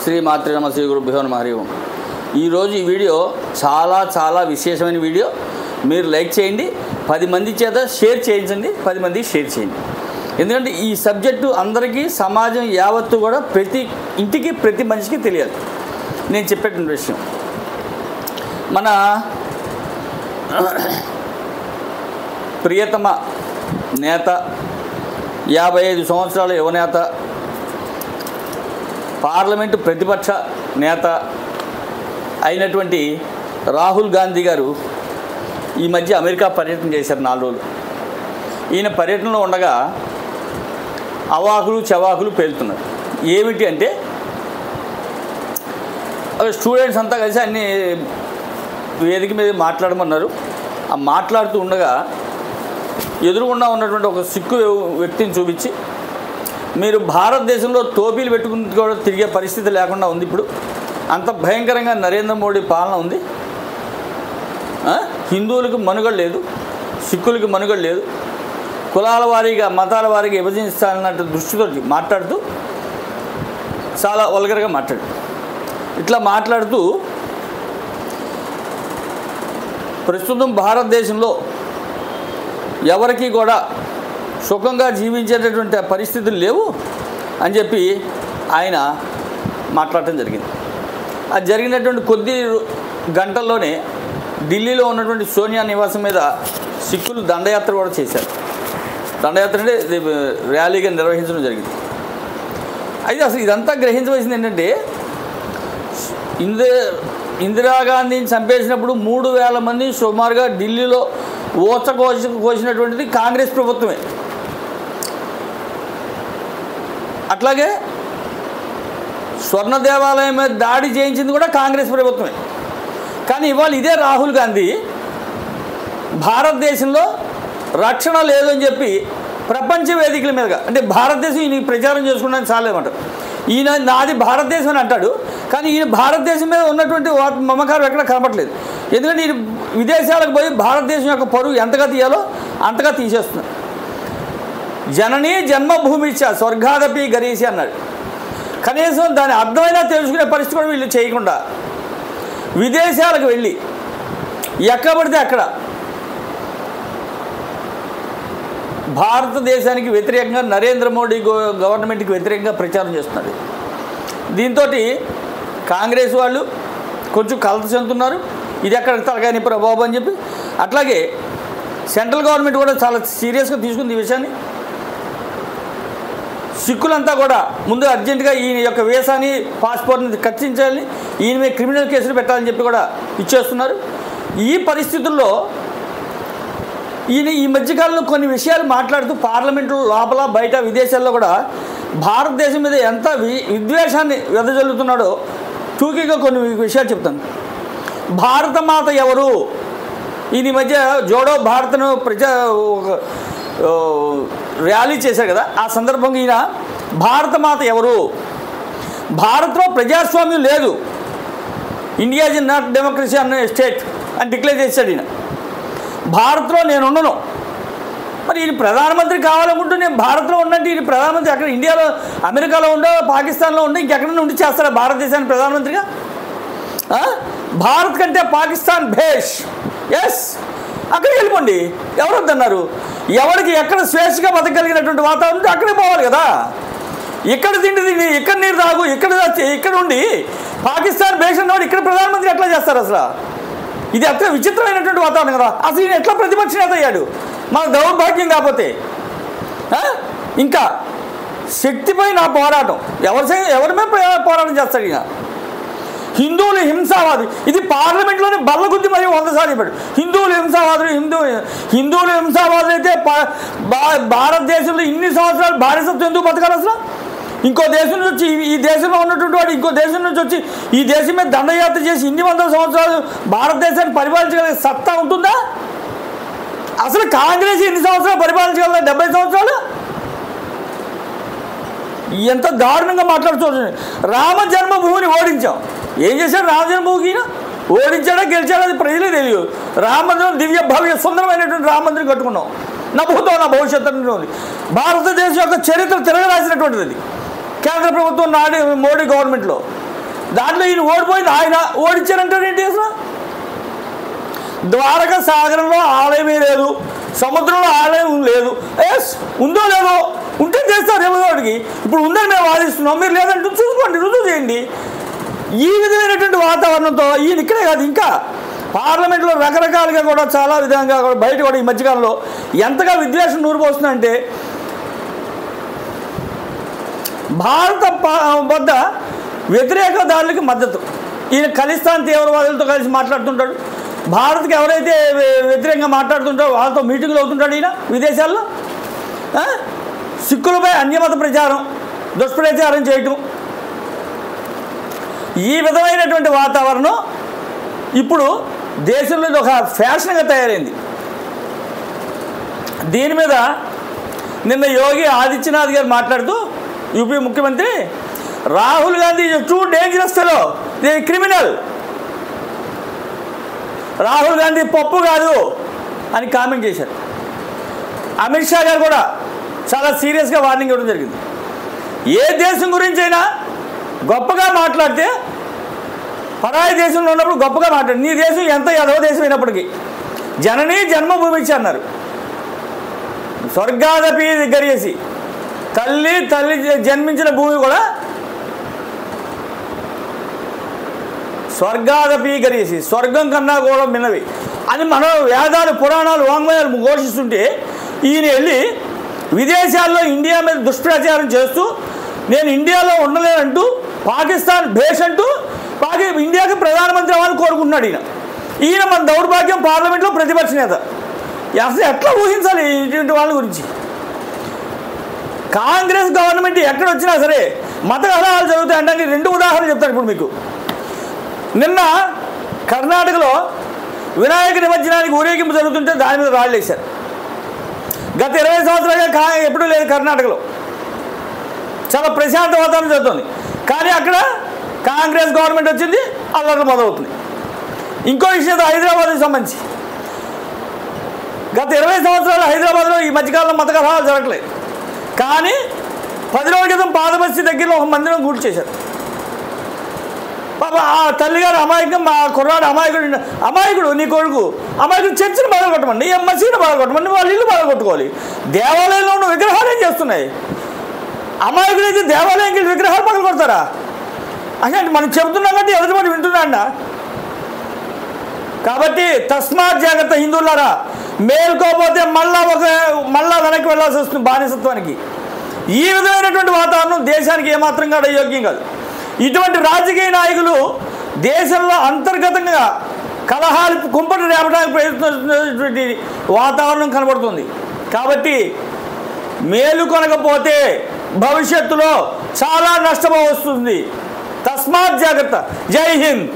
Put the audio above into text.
శ్రీమాత్రే నమః శ్రీ గురుభ్యో నమః హరి ఓం. ఈరోజు ఈ వీడియో చాలా విశేషమైన వీడియో. మీరు లైక్ చేయండి, 10 మంది చేత షేర్ చేయించండి, 10 మందికి షేర్ చేయండి. ఎందుకంటే ఈ సబ్జెక్టు అందరికీ సమాజం యావత్తు కూడా ప్రతి ఇంటికి ప్రతి మనిషికి తెలియాలి. నేను చెప్పేటువంటి విషయం మన ప్రియతమ నేత 55 సంవత్సరాల యువనేత పార్లమెంటు ప్రతిపక్ష నేత అయినటువంటి రాహుల్ గాంధీ గారు ఈ మధ్య అమెరికా పర్యటన చేశారు 4 రోజులు. ఈయన పర్యటనలో ఉండగా అవాకులు చవాకులు పేలుతున్నారు. ఏమిటి అంటే స్టూడెంట్స్ అంతా కలిసి అన్ని వేదిక మీద మాట్లాడమన్నారు. ఆ మాట్లాడుతూ ఉండగా ఎదురుగుండా ఉన్నటువంటి ఒక సిక్కు వ్యక్తిని చూపించి, మీరు భారతదేశంలో టోపీలు పెట్టుకుని కూడా తిరిగే పరిస్థితి లేకుండా ఉంది, ఇప్పుడు అంత భయంకరంగా నరేంద్ర మోడీ పాలన ఉంది, హిందువులకు మనుగడ లేదు, సిక్కులకు మనుగడ లేదు, కులాల వారీగా మతాల వారీగా విభజించాలన్నట్టు దృష్టితో మాట్లాడుతూ చాలా వల్గర్గా ఇట్లా మాట్లాడుతూ ప్రస్తుతం భారతదేశంలో ఎవరికి కూడా సుఖంగా జీవించేటటువంటి పరిస్థితులు లేవు అని చెప్పి ఆయన మాట్లాడటం జరిగింది. అది జరిగినటువంటి కొద్ది గంటల్లోనే ఢిల్లీలో ఉన్నటువంటి సోనియా నివాసం మీద సిక్కులు దండయాత్ర కూడా చేశారు. దండయాత్ర అంటే ర్యాలీగా నిర్వహించడం జరిగింది. అయితే అసలు ఇదంతా గ్రహించవలసింది ఏంటంటే, ఇందిరాగాంధీని చంపేసినప్పుడు 3,000 మంది సుమారుగా ఢిల్లీలో కోసినటువంటిది కాంగ్రెస్ ప్రభుత్వమే. అట్లాగే స్వర్ణ దేవాలయం మీద దాడి చేయించింది కూడా కాంగ్రెస్ ప్రభుత్వమే. కానీ ఇవాళ ఇదే రాహుల్ గాంధీ భారతదేశంలో రక్షణ లేదని చెప్పి ప్రపంచ వేదికల మీదుగా, అంటే భారతదేశం ఈయన ప్రచారం చేసుకోవడానికి చాలేమంటారు. ఈయన నాది భారతదేశం అని అంటాడు, కానీ ఈయన భారతదేశం మీద ఉన్నటువంటి మమకారం ఎక్కడ కనపట్లేదు. ఎందుకంటే ఈయన విదేశాలకు పోయి భారతదేశం యొక్క పరువు ఎంతగా తీయాలో అంతగా తీసేస్తున్నారు. జననీ జన్మభూమిచ్చ స్వర్గాదపి గరీసి అన్నాడు. కనీసం దాని అర్థమైనా తెలుసుకునే పరిస్థితి కూడా వీళ్ళు చేయకుండా విదేశాలకు వెళ్ళి ఎక్కడ పడితే అక్కడ భారతదేశానికి వ్యతిరేకంగా నరేంద్ర మోడీ గవర్నమెంట్కి వ్యతిరేకంగా ప్రచారం చేస్తున్నారు. దీంతో కాంగ్రెస్ వాళ్ళు కొంచెం కలత చెందుతున్నారు, ఇది ఎక్కడ తలకాయని బాబు అని చెప్పి. అట్లాగే సెంట్రల్ గవర్నమెంట్ కూడా చాలా సీరియస్గా తీసుకుంది ఈ విషయాన్ని. సిక్కులంతా కూడా ముందు అర్జెంటుగా ఈయన యొక్క వీసాని పాస్పోర్ట్ని కత్తించాలని, ఈయన మీద క్రిమినల్ కేసులు పెట్టాలని చెప్పి కూడా ఇచ్చేస్తున్నారు. ఈ పరిస్థితుల్లో ఈయన ఈ మధ్యకాలంలో కొన్ని విషయాలు మాట్లాడుతూ పార్లమెంట్లో లోపల బయట విదేశాల్లో కూడా భారతదేశం మీద ఎంత విద్వేషాన్ని వెదజల్లుతున్నాడో టూకీగా కొన్ని విషయాలు చెప్తాను. భారతమాత ఎవరు? ఈయన మధ్య జోడో భారత్ను ర్యాలీ చేశారు కదా, ఆ సందర్భంగా ఈయన భారతమాత ఎవరు, భారత్లో ప్రజాస్వామ్యం లేదు, ఇండియా ఇస్ నాట్ డెమోక్రసీ అన్న స్టేట్ అని డిక్లేర్ చేశాడు ఈయన. భారత్లో నేను ఉండను. మరి ఈయన ప్రధానమంత్రి కావాలనుకుంటూ నేను భారత్లో ఉన్నట్టు ఈయన ప్రధానమంత్రి అక్కడ ఇండియాలో అమెరికాలో ఉండో పాకిస్తాన్లో ఉండి ఇంకెక్కడ ఉండి చేస్తారా భారతదేశానికి ప్రధానమంత్రిగా? భారత్ కంటే పాకిస్తాన్ భేష్. ఎస్, అక్కడికి వెళ్ళిపోండి, ఎవరు వద్దన్నారు? ఎవరికి ఎక్కడ స్వేచ్ఛగా బతకగలిగినటువంటి వాతావరణం అక్కడే పోవాలి కదా. ఇక్కడ తిండి ఇక్కడ నీరు తాగు, ఇక్కడ ఉండి పాకిస్తాన్ భేష్ అన్నవాడు ఇక్కడ ప్రధానమంత్రి ఎట్లా చేస్తారు? అసలు ఇది అత్యంత విచిత్రమైనటువంటి వాతావరణం కదా. అసలు ఈయన ఎట్లా ప్రతిపక్ష నేత అయ్యాడు? మన దౌర్భాగ్యం కాకపోతే ఇంకా శక్తిపై నా పోరాటం, ఎవరి మీద పోరాటం చేస్తాడు ఈయన? హిందువులు హింసావాది, ఇది పార్లమెంట్లోనే బల్లగుద్ది మరియు 100 సార్లు చెప్పాడు. హిందువులు హింసావాదులు, హిందువులు హింసావాదులు అయితే భారతదేశంలో ఇన్ని సంవత్సరాలు బానిసత్వం ఎందుకు బతకాలి? అసలు ఇంకో దేశం నుంచి వచ్చి ఈ దేశంలో ఉన్నటువంటి వాడు ఇంకో దేశం నుంచి వచ్చి ఈ దేశం మీద దండయాత్ర చేసి ఇన్ని 100 సంవత్సరాలు భారతదేశాన్ని పరిపాలించగలిగే సత్తా ఉంటుందా? అసలు కాంగ్రెస్ ఎన్ని సంవత్సరాలు పరిపాలించగలదా? 70 సంవత్సరాలు. ఎంత దారుణంగా మాట్లాడుతూ రామ జన్మభూమిని ఓడించాం. ఏం చేశాడు రామ జన్మభూమికి? ఓడించాడా గెలిచాడా అది ప్రజలే తెలియదు. రామ మందిరం దివ్య భవ్య సుందరమైనటువంటి రామ మందిరం కట్టుకున్నాం. నా భూతం నా భవిష్యత్తు ఉంది. భారతదేశం యొక్క చరిత్ర తిరగరాసినటువంటిది కేంద్ర ప్రభుత్వం నాడు మోడీ గవర్నమెంట్లో. దాంట్లో ఈయన ఓడిపోయింది, ఆయన ఓడించారంటారు ఏంటి అసలు? ద్వారక సాగరంలో ఆలయమే లేదు, సముద్రంలో ఆలయం లేదు. ఎస్, ఉందో లేదో, ఉంటే చేస్తారు ఎవరికి. ఇప్పుడు ఉందని మేము వాదిస్తున్నాం, మీరు లేదంటే చూసుకోండి, రుజువు చేయండి. ఈ విధమైనటువంటి వాతావరణంతో ఈయన ఇక్కడే కాదు, ఇంకా పార్లమెంట్లో రకరకాలుగా కూడా చాలా విధంగా కూడా బయట కూడా ఈ మధ్యకాలంలో ఎంతగా విద్వేషం నూరిపోస్తుందంటే, భారత వద్ద వ్యతిరేక దాడులకి మద్దతు. ఈయన ఖలిస్తాన్ తీవ్రవాదులతో కలిసి మాట్లాడుతుంటాడు. భారత్కి ఎవరైతే వ్యతిరేకంగా మాట్లాడుతుంటారో వాళ్ళతో మీటింగులు అవుతుంటాడు ఈయన విదేశాల్లో. సిక్కులపై అన్యమత ప్రచారం, దుష్ప్రచారం చేయటం, ఈ విధమైనటువంటి వాతావరణం ఇప్పుడు దేశంలో ఒక ఫ్యాషన్గా తయారైంది. దీని మీద నిన్న యోగి ఆదిత్యనాథ్ గారు మాట్లాడుతూ, యూపీ ముఖ్యమంత్రి, Rahul Gandhi too dangerous fellow, criminal, Rahul Gandhi పప్పు కాదు అని కామెంట్ చేశారు. అమిత్ షా గారు కూడా చాలా సీరియస్గా వార్నింగ్ ఇవ్వడం జరిగింది. ఏ దేశం గురించి అయినా గొప్పగా మాట్లాడితే, పరాయి దేశంలో ఉన్నప్పుడు గొప్పగా మాట్లాడు, నీ దేశం ఎంత ఎదవ దేశం అయినప్పటికీ జననీ జన్మభూమి ఇచ్చి అన్నారు. స్వర్గాదపి గరియేసి, తల్లి జన్మించిన భూమి కూడా స్వర్గాదపి గరియేసి, స్వర్గం కన్నా కూడా మిన్నవి అని మనం వేదాలు, పురాణాలు, వాంగ్మయాలు ఘోషిస్తుంటే, ఈయన వెళ్ళి విదేశాల్లో ఇండియా మీద దుష్ప్రచారం చేస్తూ, నేను ఇండియాలో ఉండలేనంటూ, పాకిస్తాన్ భేష్ అంటూ ఇండియాకి ప్రధానమంత్రి అవ్వాలని కోరుకుంటున్నాడు ఈయన మన దౌర్భాగ్యం పార్లమెంట్లో ప్రతిపక్ష నేత. అసలు ఎట్లా ఊహించాలి ఇటువంటి వాళ్ళ గురించి? కాంగ్రెస్ గవర్నమెంట్ ఎక్కడ వచ్చినా సరే మత కలహాలు జరుగుతాయి అంటే 2 ఉదాహరణలు చెప్తాను ఇప్పుడు మీకు. నిన్న కర్ణాటకలో వినాయక నిమజ్జనానికి ఊరేగింపు జరుగుతుంటే దాని మీద రాళ్ళు వేశారు. గత 20 సంవత్సరాలుగా ఎప్పుడూ లేదు కర్ణాటకలో, చాలా ప్రశాంత వాతావరణం జరుగుతుంది. కానీ అక్కడ కాంగ్రెస్ గవర్నమెంట్ వచ్చింది, అల్లర్లు మొదలవుతుంది. ఇంకో విషయం హైదరాబాద్కి సంబంధించి, గత 20 సంవత్సరాలు హైదరాబాద్లో ఈ మధ్యకాలంలో మత కలహాలు జరగట్లేదు. కానీ 10 రోజుల క్రితం పాదబస్తీ దగ్గరలో ఒక మందిరం కూల్చేశారు. పాప ఆ తల్లిగారు అమాయకం, మా కుర్రాడు అమాయకుడు నీ కొడుకు అమాయకుడు, చర్చిని బాగా కొట్టమండి, మసీదుని బాగా కొట్టమండి, వాళ్ళ ఇల్లు బాగా కొట్టుకోవాలి. దేవాలయంలో ఉన్న విగ్రహాలు ఏం చేస్తున్నాయి? అమాయకుడు అయితే దేవాలయంకి విగ్రహాలు పగల కొడతారా? అంటే మనం చెబుతున్నాం కాబట్టి ఎదుటిపడి వింటున్నా. కాబట్టి తస్మాత్ జాగ్రత్త హిందువులారా, మేల్కోపోతే మళ్ళా వెనక్కి వెళ్ళాల్సి వస్తుంది బానిసత్వానికి. ఈ విధమైనటువంటి వాతావరణం దేశానికి ఏమాత్రం కూడా యోగ్యం కాదు. ఇటువంటి రాజకీయ నాయకులు దేశంలో అంతర్గతంగా కలహాలు కుంపటి రేపడానికి ప్రయత్నిస్తున్నటువంటి వాతావరణం కనబడుతుంది. కాబట్టి మేలుకొనకపోతే భవిష్యత్తులో చాలా నష్టం వస్తుంది. తస్మాత్ జాగ్రత్త. జై హింద్.